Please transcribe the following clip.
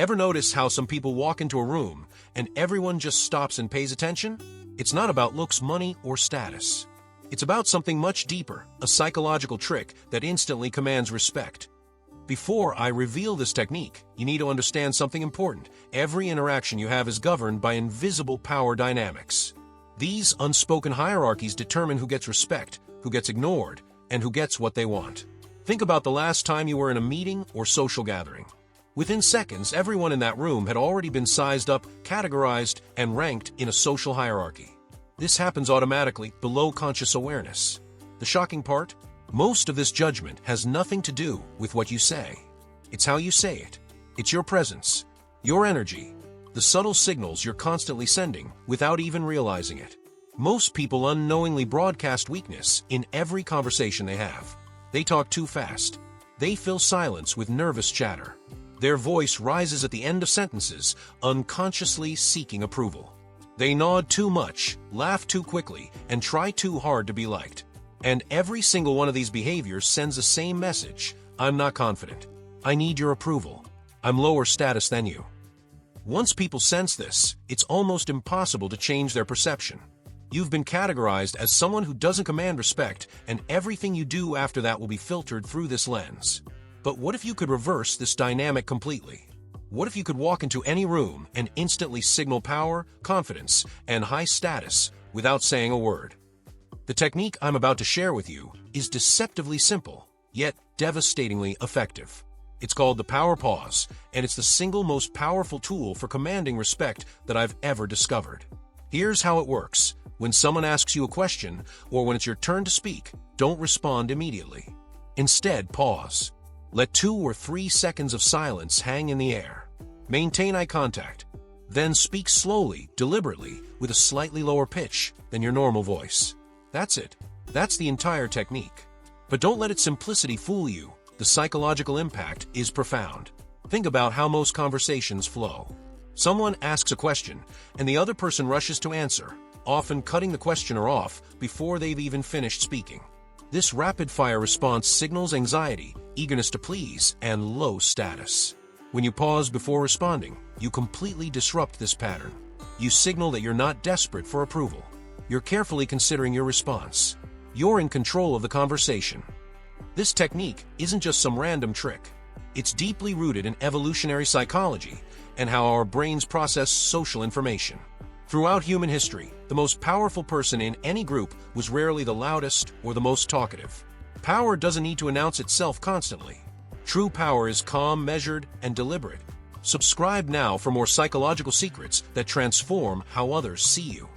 Ever notice how some people walk into a room and everyone just stops and pays attention? It's not about looks, money, or status. It's about something much deeper, a psychological trick that instantly commands respect. Before I reveal this technique, you need to understand something important. Every interaction you have is governed by invisible power dynamics. These unspoken hierarchies determine who gets respect, who gets ignored, and who gets what they want. Think about the last time you were in a meeting or social gathering. Within seconds, everyone in that room had already been sized up, categorized, and ranked in a social hierarchy. This happens automatically, below conscious awareness. The shocking part? Most of this judgment has nothing to do with what you say. It's how you say it. It's your presence, your energy, the subtle signals you're constantly sending without even realizing it. Most people unknowingly broadcast weakness in every conversation they have. They talk too fast. They fill silence with nervous chatter. Their voice rises at the end of sentences, unconsciously seeking approval. They nod too much, laugh too quickly, and try too hard to be liked. And every single one of these behaviors sends the same message: I'm not confident. I need your approval. I'm lower status than you. Once people sense this, it's almost impossible to change their perception. You've been categorized as someone who doesn't command respect, and everything you do after that will be filtered through this lens. But what if you could reverse this dynamic completely? What if you could walk into any room and instantly signal power, confidence, and high status without saying a word? The technique I'm about to share with you is deceptively simple, yet devastatingly effective. It's called the power pause, and it's the single most powerful tool for commanding respect that I've ever discovered. Here's how it works. When someone asks you a question, or when it's your turn to speak, don't respond immediately. Instead, pause. Let 2 or 3 seconds of silence hang in the air. Maintain eye contact. Then speak slowly, deliberately, with a slightly lower pitch than your normal voice. That's it. That's the entire technique. But don't let its simplicity fool you. The psychological impact is profound. Think about how most conversations flow. Someone asks a question, and the other person rushes to answer, often cutting the questioner off before they've even finished speaking. This rapid-fire response signals anxiety, eagerness to please, and low status. When you pause before responding, you completely disrupt this pattern. You signal that you're not desperate for approval. You're carefully considering your response. You're in control of the conversation. This technique isn't just some random trick. It's deeply rooted in evolutionary psychology and how our brains process social information. Throughout human history, the most powerful person in any group was rarely the loudest or the most talkative. Power doesn't need to announce itself constantly. True power is calm, measured, and deliberate. Subscribe now for more psychological secrets that transform how others see you.